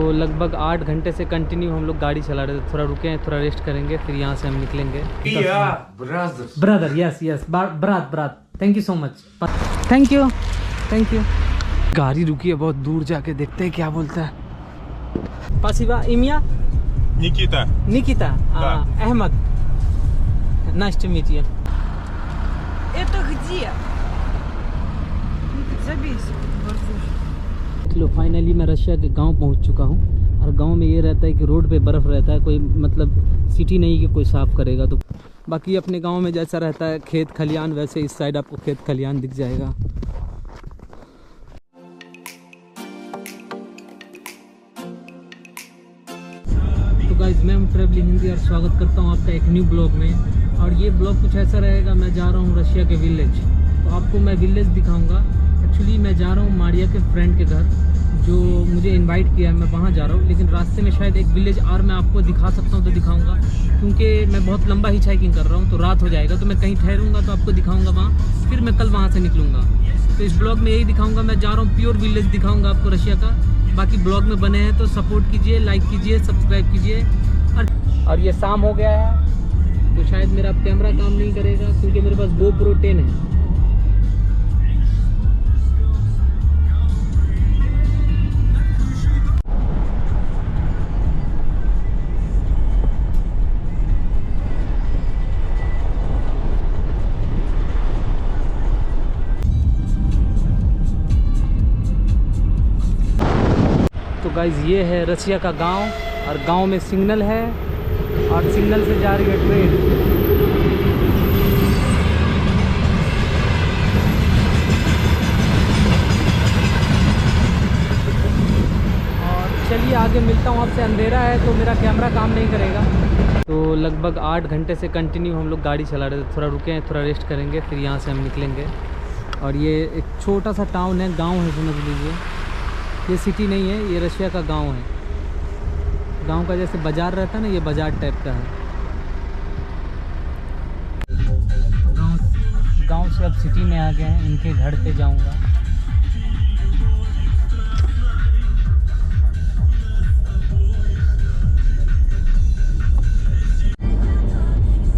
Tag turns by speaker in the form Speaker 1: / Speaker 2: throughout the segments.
Speaker 1: तो लगभग 8 घंटे से कंटिन्यू हम लोग गाड़ी चला रहे थे। थोड़ा रुके हैं, थोड़ा रेस्ट करेंगे, फिर यहाँ से हम निकलेंगे। ब्रदर यस यस ब्रात thank you so much, thank you. गाड़ी रुकी है बहुत दूर, जाके देखते हैं क्या बोलता है। पासिवा इमिया Nikita Ahmed, nice to meet you.
Speaker 2: Это где? Забейся.
Speaker 1: लो फाइनली मैं रशिया के गांव पहुंच चुका हूं। और गांव में ये रहता है कि रोड पे बर्फ़ रहता है, कोई मतलब सिटी नहीं कि कोई साफ़ करेगा। तो बाकी अपने गांव में जैसा रहता है खेत खलियान, वैसे इस साइड आपको खेत खलियान दिख जाएगा। तो गाइस मैं हूं ट्रैवलिंग हिंदी और स्वागत करता हूं आपका एक न्यू ब्लॉग में। और ये ब्लॉग कुछ ऐसा रहेगा, मैं जा रहा हूं रशिया के विलेज, तो आपको मैं विलेज दिखाऊंगा। एक्चुअली मैं जा रहा हूँ मारिया के फ्रेंड के घर, जो मुझे इनवाइट किया है, मैं वहाँ जा रहा हूँ। लेकिन रास्ते में शायद एक विलेज और मैं आपको दिखा सकता हूँ, तो दिखाऊंगा, क्योंकि मैं बहुत लंबा हिच हाइकिंग कर रहा हूँ, तो रात हो जाएगा। तो मैं कहीं ठहरूंगा तो आपको दिखाऊंगा वहाँ, फिर मैं कल वहाँ से निकलूँगा। तो इस ब्लॉग में यही दिखाऊँगा, मैं जा रहा हूँ प्योर विलेज दिखाऊँगा आपको रशिया का। बाकी ब्लॉग में बने हैं तो सपोर्ट कीजिए, लाइक कीजिए, सब्सक्राइब कीजिए। और ये शाम हो गया है, तो शायद मेरा कैमरा काम नहीं करेगा, क्योंकि मेरे पास GoPro 10 है। तो गाइज़ ये है रशिया का गांव, और गांव में सिग्नल है, और सिग्नल से जा रही है ट्रेन। और चलिए आगे मिलता हूँ आपसे। अंधेरा है तो मेरा कैमरा काम नहीं करेगा। तो लगभग 8 घंटे से कंटिन्यू हम लोग गाड़ी चला रहे थे। थोड़ा रुके हैं, थोड़ा रेस्ट करेंगे, फिर यहाँ से हम निकलेंगे। और ये एक छोटा सा टाउन है, गाँव है समझ लीजिए, ये सिटी नहीं है, ये रशिया का गांव है। गांव का जैसे बाज़ार रहता है ना, ये बाज़ार टाइप का है। गांव से अब सिटी में आ गए हैं, इनके घर पे जाऊंगा।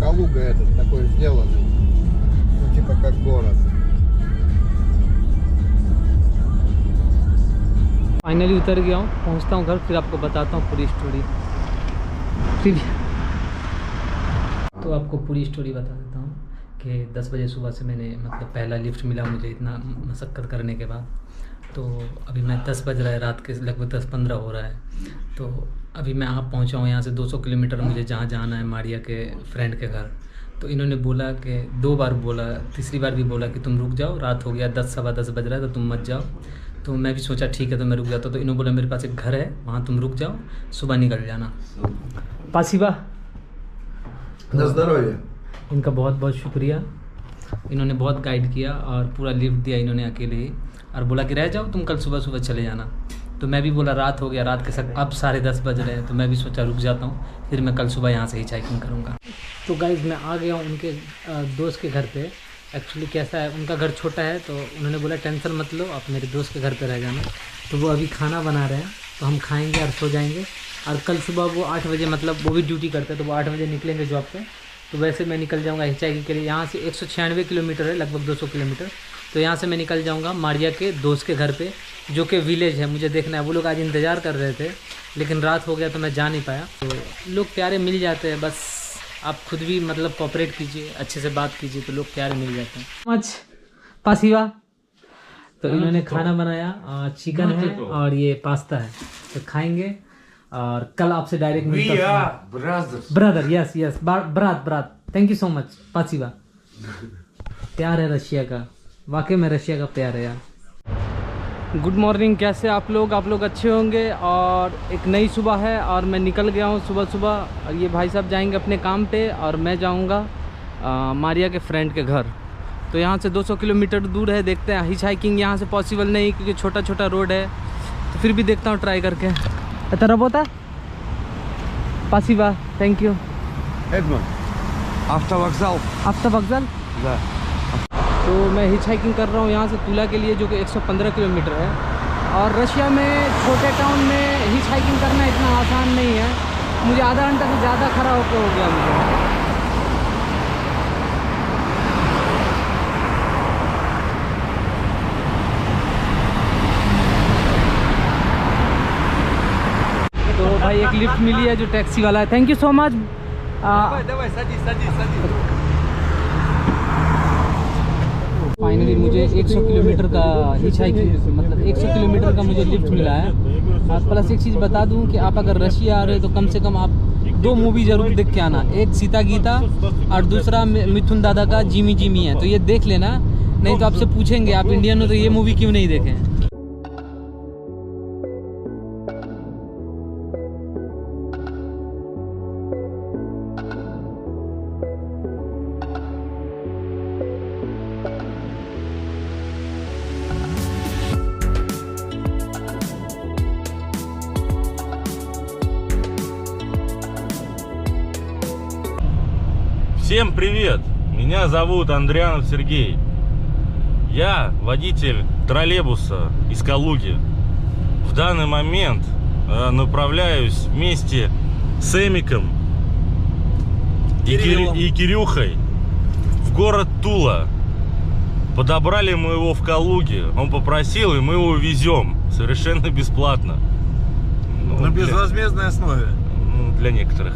Speaker 3: Калуга этот такой сделанный, ну типа как город.
Speaker 1: फाइनली उतर गया हूँ, पहुँचता हूँ घर, फिर आपको बताता हूँ पूरी स्टोरी। फिर तो आपको पूरी स्टोरी बता देता हूँ कि 10 बजे सुबह से मैंने मतलब पहला लिफ्ट मिला मुझे, इतना मशक्क़त करने के बाद। तो अभी मैं 10 बज रहा है, रात के लगभग 10-15 हो रहा है। तो अभी मैं आप पहुँचा हूँ यहाँ से 200 किलोमीटर मुझे जहाँ जाना है, मारिया के फ्रेंड के घर। तो इन्होंने बोला कि 2 बार बोला, तीसरी बार भी बोला कि तुम रुक जाओ, रात हो गया, 10-10:15 बज रहा है, तो तुम मत जाओ। तो मैं भी सोचा ठीक है, तो मैं रुक जाता। तो इन्होंने बोला मेरे पास एक घर है, वहाँ तुम रुक जाओ, सुबह निकल जाना। पासिवा
Speaker 3: На здоровье.
Speaker 1: इनका बहुत बहुत शुक्रिया, इन्होंने बहुत गाइड किया और पूरा लिफ्ट दिया इन्होंने अकेले ही, और बोला कि रह जाओ तुम, कल सुबह सुबह चले जाना। तो मैं भी बोला रात हो गया, रात के अब 10:30 बज रहे हैं, तो मैं भी सोचा रुक जाता हूँ, फिर मैं कल सुबह यहाँ से हिच हाइकिंग करूँगा। तो गाइज़ मैं आ गया हूँ उनके दोस्त के घर पे। एक्चुअली कैसा है, उनका घर छोटा है, तो उन्होंने बोला टेंशन मत लो, आप मेरे दोस्त के घर पे रह जाना। तो वो अभी खाना बना रहे हैं, तो हम खाएंगे और सो जाएंगे। और कल सुबह वो 8 बजे, मतलब वो भी ड्यूटी करते हैं, तो वो 8 बजे निकलेंगे जॉब पे। तो वैसे मैं निकल जाऊंगा हिचाइकिंग के लिए। यहाँ से 196 किलोमीटर है, लगभग 200 किलोमीटर। तो यहाँ से मैं निकल जाऊँगा मारिया के दोस्त के घर पर, जो कि विलेज है, मुझे देखना है। वो लोग आज इंतज़ार कर रहे थे, लेकिन रात हो गया तो मैं जा नहीं पाया। तो लोग प्यारे मिल जाते हैं, बस आप खुद भी मतलब कोऑपरेट कीजिए, अच्छे से बात कीजिए, तो लोग प्यारे मिल जाते हैं। मच पासिवा। तो इन्होंने खाना बनाया, चिकन है और ये पास्ता है, तो खाएंगे और कल आपसे डायरेक्ट मिलता हूं। ब्रदर यस यस ब्रात थैंक यू सो मच पासिवा। प्यार है रशिया का, वाकई में रशिया का प्यार है यार। गुड मॉर्निंग, कैसे आप लोग अच्छे होंगे। और एक नई सुबह है और मैं निकल गया हूँ सुबह सुबह। और ये भाई साहब जाएंगे अपने काम पे और मैं जाऊँगा मारिया के फ्रेंड के घर। तो यहाँ से 200 किलोमीटर दूर है, देखते हैं। हिच हाइकिंग यहाँ से पॉसिबल नहीं, क्योंकि छोटा छोटा रोड है, तो फिर भी देखता हूँ ट्राई करके। तरह होता पासिवा, थैंक यू।
Speaker 3: Автовокзал?
Speaker 1: तो मैं हिच हाइकिंग कर रहा हूँ यहाँ से तुला के लिए, जो कि 115 किलोमीटर है। और रशिया में छोटे टाउन में हिच हाइकिंग करना इतना आसान नहीं है। मुझे आधा घंटा से ज़्यादा खड़ा होकर हो गया मुझे। तो भाई एक लिफ्ट मिली है जो टैक्सी वाला है। Thank you so much. Finally मुझे 100 किलोमीटर का हिच हाइकिंग मतलब 100 किलोमीटर का मुझे लिफ्ट मिला है। और प्लस एक चीज़ बता दूं कि आप अगर रशिया आ रहे हो तो कम से कम आप 2 मूवी ज़रूर देख के आना। एक सीता गीता और दूसरा मिथुन दादा का जिमी जिमी है, तो ये देख लेना। नहीं तो आपसे पूछेंगे आप इंडियन हो तो ये मूवी क्यों नहीं देखें।
Speaker 4: Всем привет! Меня зовут Андрианов Сергей. Я водитель троллейбуса из Калуги. В данный момент направляюсь вместе с Эмиком и Кирюхой в город Тула. Подобрали мы его в Калуге. Он попросил, и мы его везем совершенно бесплатно.
Speaker 5: На безвозмездной основе.
Speaker 4: Для некоторых.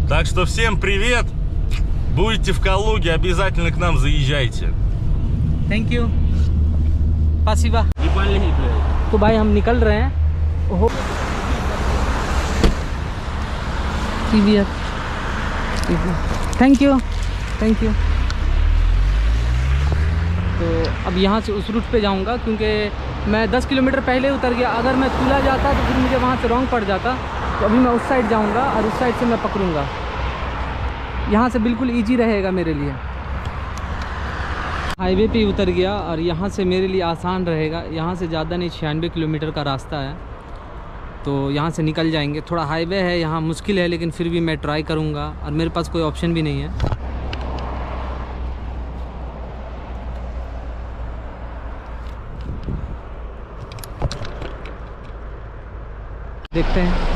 Speaker 4: Так что всем привет! Будете в Калуге, обязательно к нам заезжайте.
Speaker 1: Thank you. पासिवा। तो भाई हम निकल रहे हैं। ओहो। Thank you thank you. तो अब यहाँ से उस रूट पे जाऊँगा क्योंकि मैं 10 किलोमीटर पहले उतर गया। अगर मैं तुला जाता तो फिर मुझे वहाँ से रॉन्ग पड़ जाता। तो अभी मैं उस साइड जाऊँगा और उस साइड से मैं पकड़ूँगा। यहाँ से बिल्कुल इजी रहेगा मेरे लिए। हाईवे पे उतर गया और यहाँ से मेरे लिए आसान रहेगा। यहाँ से ज़्यादा नहीं, 96 किलोमीटर का रास्ता है, तो यहाँ से निकल जाएंगे। थोड़ा हाईवे है, यहाँ मुश्किल है, लेकिन फिर भी मैं ट्राई करूँगा और मेरे पास कोई ऑप्शन भी नहीं है। देखते हैं।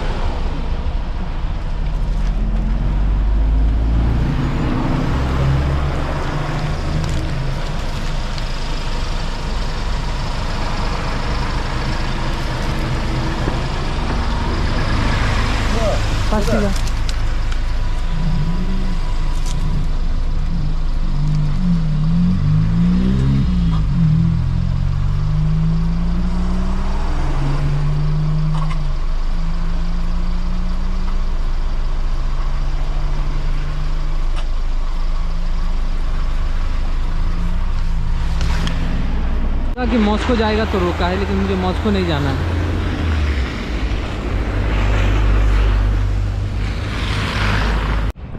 Speaker 1: Спасибо. कि मॉस्को जाएगा तो रोका है, लेकिन मुझे मॉस्को नहीं जाना है।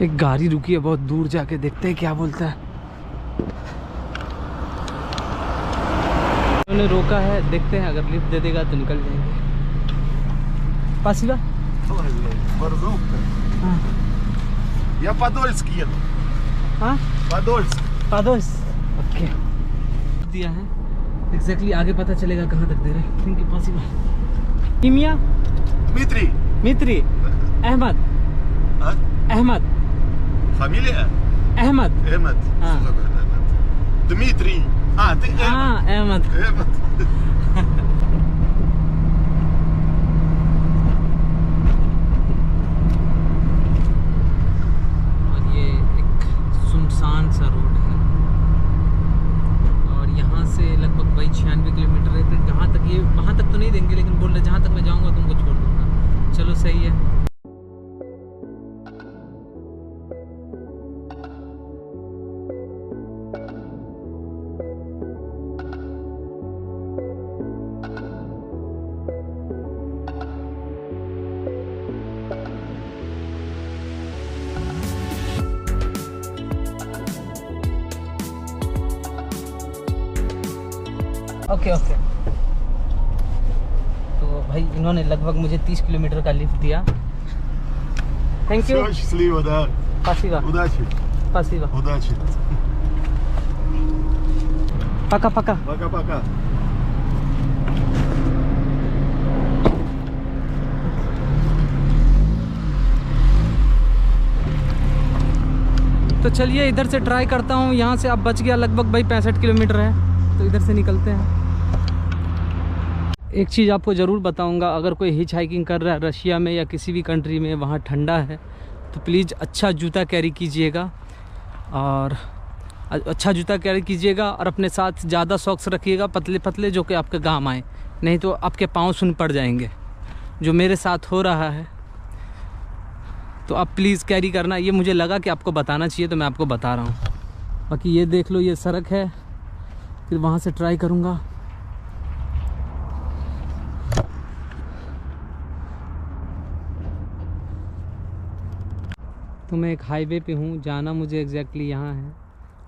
Speaker 1: एक गाड़ी रुकी है बहुत दूर, जाके देखते हैं क्या बोलता है। उन्होंने रोका है, देखते हैं अगर लिफ्ट दे देगा तो निकल जाएंगे। Спасибо. हाँ।
Speaker 5: Я Подольск еду.
Speaker 1: हाँ?
Speaker 5: Подольск.
Speaker 1: Подольсक। ओके। दिया है। एग्जैक्टली आगे पता चलेगा कहाँ तक दे रहे हैं। Thank you. Спасибо। इमिया?
Speaker 5: Дмитрий.
Speaker 1: मित्री? अहमद?
Speaker 5: А?
Speaker 1: अहमद?
Speaker 5: Фамилия?
Speaker 1: अहमद?
Speaker 5: Эммет.
Speaker 1: А.
Speaker 5: Что такое Эммет? Дмитрий. А, ты Эммет.
Speaker 1: हाँ अहमद।
Speaker 5: Эммет.
Speaker 1: और ये एक सुनसान सा रोड है और यहाँ से लगभग वही 96 किलोमीटर है। फिर जहाँ तक ये वहाँ तक तो नहीं देंगे, लेकिन बोल रहे जहाँ तक मैं जाऊँगा तुमको छोड़ दूँगा। चलो सही है। Okay okay. तो भाई इन्होंने लगभग मुझे 30 किलोमीटर का लिफ्ट दिया। Thank you.
Speaker 5: Все, счастливо, да.
Speaker 1: Спасибо.
Speaker 5: Удачи.
Speaker 1: Спасибо.
Speaker 5: Удачи.
Speaker 1: Пока-пока.
Speaker 5: Пока-пока.
Speaker 1: तो चलिए इधर से ट्राई करता हूँ। यहाँ से अब बच गया लगभग भाई 65 किलोमीटर है, तो इधर से निकलते हैं। एक चीज़ आपको ज़रूर बताऊँगा, अगर कोई हिच हाइकिंग कर रहा है रशिया में या किसी भी कंट्री में, वहाँ ठंडा है, तो प्लीज़ अच्छा जूता कैरी कीजिएगा और अपने साथ ज़्यादा सॉक्स रखिएगा, पतले पतले, जो कि आपके काम आए, नहीं तो आपके पाँव सुन पड़ जाएंगे, जो मेरे साथ हो रहा है। तो आप प्लीज़ कैरी करना। ये मुझे लगा कि आपको बताना चाहिए, तो मैं आपको बता रहा हूँ। बाकी ये देख लो, ये सड़क है, फिर वहाँ से ट्राई करूँगा। तो मैं एक हाईवे पे हूँ, जाना मुझे एग्जैक्टली यहाँ है,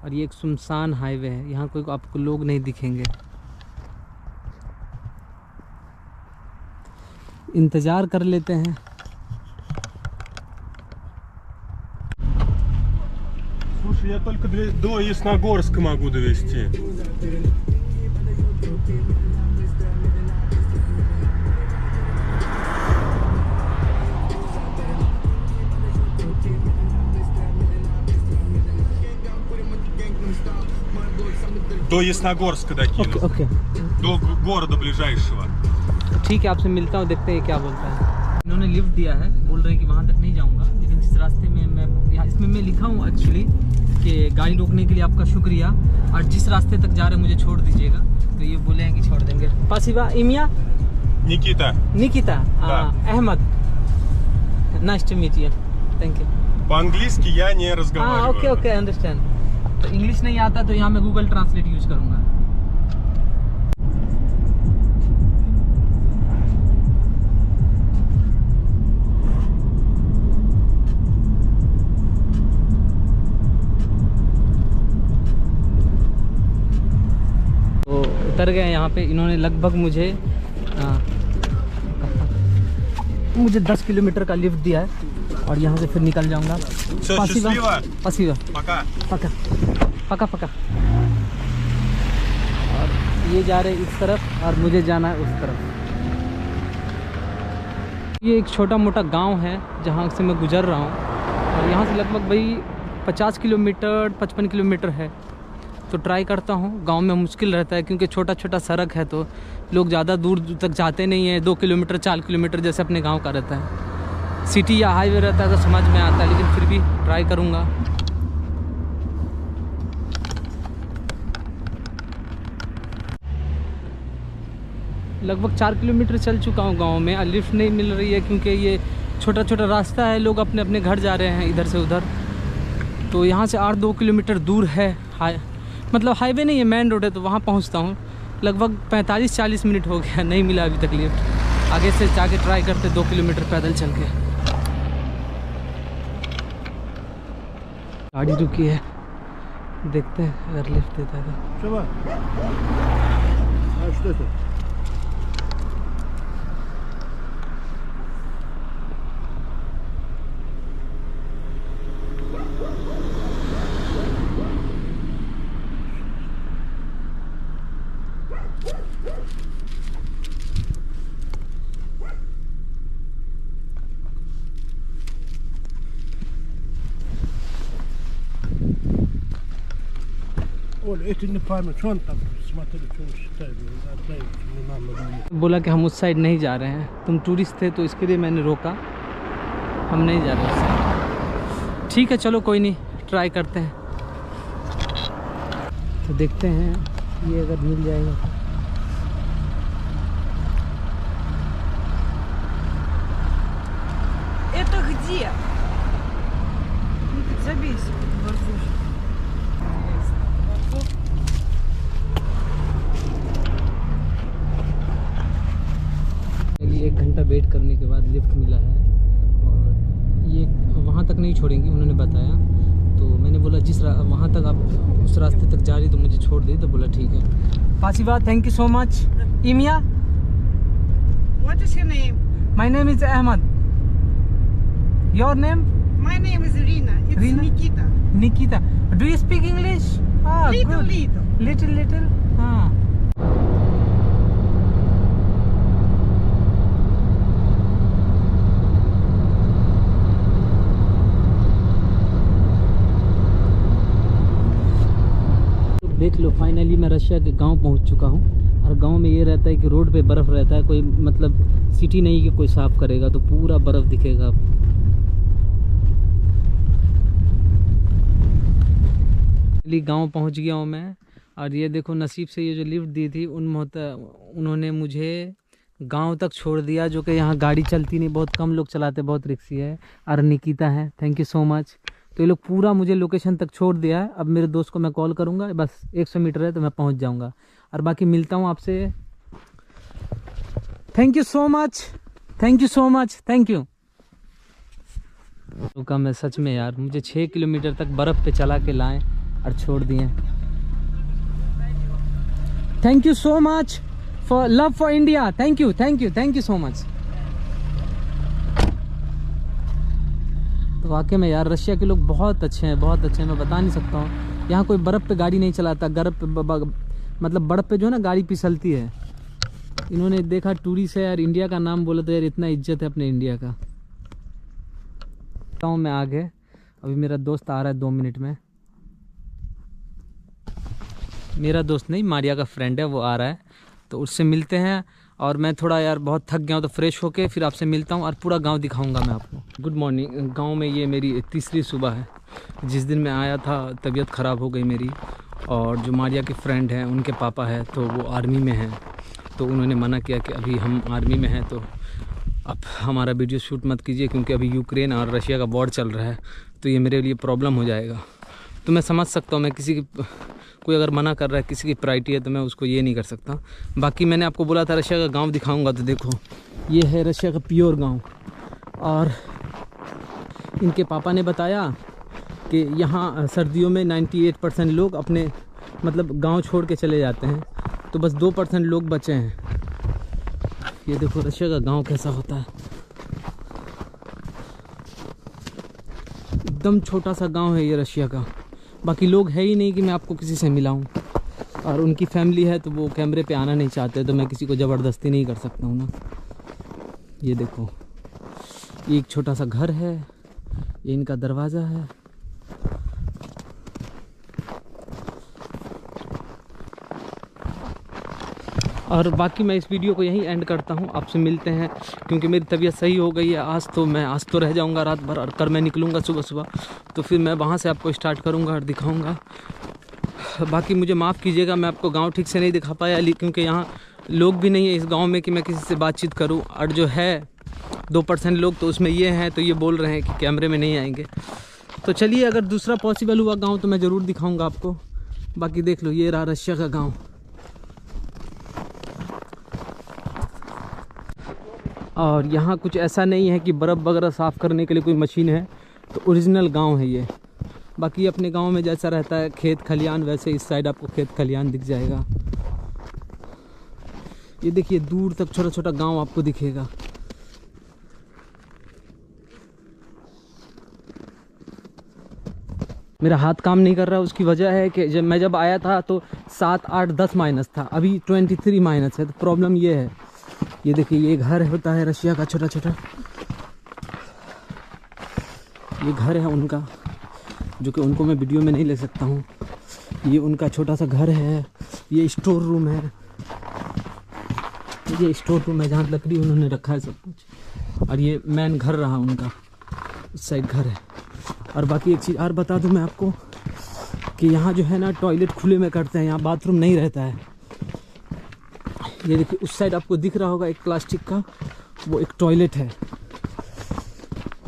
Speaker 1: और ये एक सुनसान हाईवे है, यहाँ कोई आपको लोग नहीं दिखेंगे। इंतज़ार कर लेते हैं।
Speaker 5: Слушай, я только до Ясногорска могу довести. До Ясногорска докину.
Speaker 1: ओके
Speaker 5: До города ближайшего.
Speaker 1: ठीक है, आपसे मिलता हूँ, देखते हैं क्या बोलता है। इन्होंने लिफ्ट दिया है, बोल रहे हैं कि वहाँ तक नहीं जाऊँगा, लेकिन जिस रास्ते में मैं यहाँ इसमें मैं लिखा हूँ एक्चुअली कि गाड़ी रोकने के लिए आपका शुक्रिया, और जिस रास्ते तक जा रहे हैं मुझे छोड़ दीजिएगा, तो ये बोले हैं कि छोड़ देंगे। पासिवा इमिया
Speaker 5: Никита.
Speaker 1: Nikita Ahmed, nice to meet you, thank you.
Speaker 5: По-английски я не разговариваю.
Speaker 1: Okay okay, understand. तो इंग्लिश नहीं आता तो यहाँ मैं गूगल ट्रांसलेट यूज़ करूँगा। तो उतर गए यहाँ पे। इन्होंने लगभग मुझे 10 किलोमीटर का लिफ्ट दिया है, और यहाँ से फिर निकल जाऊँगा।
Speaker 5: Всё, счастливо.
Speaker 1: पासिवा
Speaker 5: Пока.
Speaker 1: पका। और ये जा रहे इस तरफ और मुझे जाना है उस तरफ। ये एक छोटा मोटा गांव है जहाँ से मैं गुजर रहा हूँ, और यहाँ से लगभग भाई 50 किलोमीटर 55 किलोमीटर है। तो ट्राई करता हूँ। गांव में मुश्किल रहता है क्योंकि छोटा छोटा सड़क है, तो लोग ज़्यादा दूर तक जाते नहीं हैं। 2 किलोमीटर 4 किलोमीटर जैसे अपने गाँव का रहता है। सिटी या हाईवे रहता है तो समझ में आता है, लेकिन फिर भी ट्राई करूँगा। लगभग 4 किलोमीटर चल चुका हूँ गांव में, और लिफ्ट नहीं मिल रही है क्योंकि ये छोटा छोटा रास्ता है, लोग अपने अपने घर जा रहे हैं इधर से उधर। तो यहाँ से 8-2 किलोमीटर दूर है, मतलब हाईवे नहीं है, मेन रोड है, तो वहाँ पहुँचता हूँ। लगभग 45-40 मिनट हो गया, नहीं मिला अभी तक लिफ्ट। आगे से जाके ट्राई करते 2 किलोमीटर पैदल चल के। गाड़ी रुकी है, देखते हैं अगर लिफ्ट देता है तो।
Speaker 3: Чего? А что это? Оля, это не память, что он там, смотри, что он считает, отдай, не нам.
Speaker 1: बोला कि हम उस साइड नहीं जा रहे हैं, तुम टूरिस्ट थे तो इसके लिए मैंने रोका, हम नहीं जा रहे उस साइड। ठीक है चलो कोई नहीं, ट्राई करते हैं। तो देखते हैं ये अगर मिल जाएगा तो।
Speaker 2: Это где? Забейся, Борзуш.
Speaker 1: चलिए 1 घंटा वेट करने के बाद लिफ्ट मिला है, और ये वहाँ तक नहीं छोड़ेंगी उन्होंने बताया। तो मैंने बोला वहाँ तक आप उस रास्ते तक जा रही तो मुझे छोड़ दी, तो बोला ठीक है। पासिवा थैंक यू सो मच। इमिया
Speaker 2: What is your name?
Speaker 1: My name is Ahmed. Your name?
Speaker 2: My name is Irina. It's
Speaker 1: Rina?
Speaker 2: Nikita.
Speaker 1: Nikita. Do you speak English? Ah,
Speaker 2: Little,
Speaker 1: good.
Speaker 2: little.
Speaker 1: Little. हाँ। लो finally मैं Russia के गांव पहुंच चुका हूं। और गांव में ये रहता है कि रोड पे बर्फ़ रहता है, कोई मतलब सिटी नहीं कि कोई साफ़ करेगा, तो पूरा बर्फ़ दिखेगा आपको। गांव पहुंच गया हूं मैं। और ये देखो नसीब से ये जो लिफ्ट दी थी उन्होंने मुझे गांव तक छोड़ दिया, जो कि यहाँ गाड़ी चलती नहीं, बहुत कम लोग चलाते, बहुत रिक्सी है। और निकिता है, थैंक यू सो मच। तो ये लोग पूरा मुझे लोकेशन तक छोड़ दिया है। अब मेरे दोस्त को मैं कॉल करूँगा, बस 100 मीटर है तो मैं पहुँच जाऊँगा। और बाकी मिलता हूँ आपसे। Thank you so much, thank you so much, thank you. रुका मैं सच में यार, मुझे 6 किलोमीटर तक बर्फ़ पे चला के लाएँ और छोड़ दिए। Thank you so much for love for India. Thank you, thank you, thank you so much. तो वाकई में यार रशिया के लोग बहुत अच्छे हैं, बहुत अच्छे हैं, मैं बता नहीं सकता हूँ। यहाँ कोई बर्फ़ पे गाड़ी नहीं चलाता, मतलब बर्फ़ पे जो है ना गाड़ी फिसलती है। इन्होंने देखा टूरिस्ट है यार, इंडिया का नाम बोला तो यार इतना इज्जत है अपने इंडिया का। तो मैं आ गए, अभी मेरा दोस्त आ रहा है 2 मिनट में। मेरा दोस्त नहीं, मारिया का फ्रेंड है, वो आ रहा है, तो उससे मिलते हैं। और मैं थोड़ा यार बहुत थक गया हूँ, तो फ्रेश होके फिर आपसे मिलता हूँ और पूरा गांव दिखाऊंगा मैं आपको। Good morning. गांव में ये मेरी तीसरी सुबह है। जिस दिन मैं आया था तबीयत ख़राब हो गई मेरी, और जो मारिया के फ्रेंड हैं उनके पापा है तो वो आर्मी में हैं, तो उन्होंने मना किया कि अभी हम आर्मी में हैं तो अब हमारा वीडियो शूट मत कीजिए, क्योंकि अभी यूक्रेन और रशिया का वॉर चल रहा है, तो ये मेरे लिए प्रॉब्लम हो जाएगा। तो मैं समझ सकता हूँ, मैं किसी की कोई अगर मना कर रहा है, किसी की प्रायोरिटी है, तो मैं उसको ये नहीं कर सकता। बाकी मैंने आपको बोला था रशिया का गांव दिखाऊंगा, तो देखो ये है रशिया का प्योर गांव। और इनके पापा ने बताया कि यहाँ सर्दियों में 98% लोग अपने मतलब गांव छोड़ के चले जाते हैं, तो बस 2% लोग बचे हैं। ये देखो रशिया का गांव कैसा होता है, एकदम छोटा सा गांव है ये रशिया का। बाकी लोग है ही नहीं कि मैं आपको किसी से मिलाऊं, और उनकी फैमिली है तो वो कैमरे पे आना नहीं चाहते, तो मैं किसी को ज़बरदस्ती नहीं कर सकता हूँ ना। ये देखो ये एक छोटा सा घर है, ये इनका दरवाज़ा है। और बाकी मैं इस वीडियो को यहीं एंड करता हूँ, आपसे मिलते हैं, क्योंकि मेरी तबीयत सही हो गई है। आज तो रह जाऊँगा रात भर, और कल मैं निकलूँगा सुबह सुबह, तो फिर मैं वहाँ से आपको स्टार्ट करूँगा और दिखाऊँगा। बाकी मुझे माफ़ कीजिएगा, मैं आपको गांव ठीक से नहीं दिखा पाया, क्योंकि यहाँ लोग भी नहीं है इस गांव में कि मैं किसी से बातचीत करूँ। और जो है 2% लोग, तो उसमें ये हैं, तो ये बोल रहे हैं कि कैमरे में नहीं आएंगे। तो चलिए, अगर दूसरा पॉसिबल हुआ गाँव तो मैं ज़रूर दिखाऊँगा आपको। बाकी देख लो, ये रहा रशिया का गाँव। और यहाँ कुछ ऐसा नहीं है कि बर्फ़ वगैरह साफ़ करने के लिए कोई मशीन है, तो ओरिजिनल गांव है ये। बाकी अपने गांव में जैसा रहता है खेत खलियान, वैसे इस साइड आपको खेत खलियान दिख जाएगा। ये देखिए दूर तक छोटा छोटा गांव आपको दिखेगा। मेरा हाथ काम नहीं कर रहा, उसकी वजह है कि जब आया था तो 7, 8, 10 माइनस था, अभी 23 माइनस है, तो प्रॉब्लम ये है। ये देखिए ये घर होता है रशिया का छोटा छोटा, ये घर है उनका, जो कि उनको मैं वीडियो में नहीं ले सकता हूँ। ये उनका छोटा सा घर है, ये स्टोर रूम है, ये स्टोर रूम है जहाँ लकड़ी उन्होंने रखा है सब कुछ। और ये मेन घर रहा उनका, उस साइड घर है। और बाकी एक चीज़ और बता दूँ मैं आपको कि यहाँ जो है ना टॉयलेट खुले में करते हैं, यहाँ बाथरूम नहीं रहता है। ये देखिए उस साइड आपको दिख रहा होगा एक प्लास्टिक का, वो एक टॉयलेट है।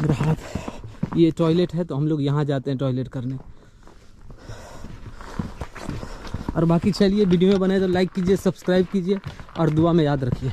Speaker 1: मेरा हाथ, ये टॉयलेट है, तो हम लोग यहाँ जाते हैं टॉयलेट करने। और बाकी चलिए, वीडियो में बने तो लाइक कीजिए, सब्सक्राइब कीजिए और दुआ में याद रखिए।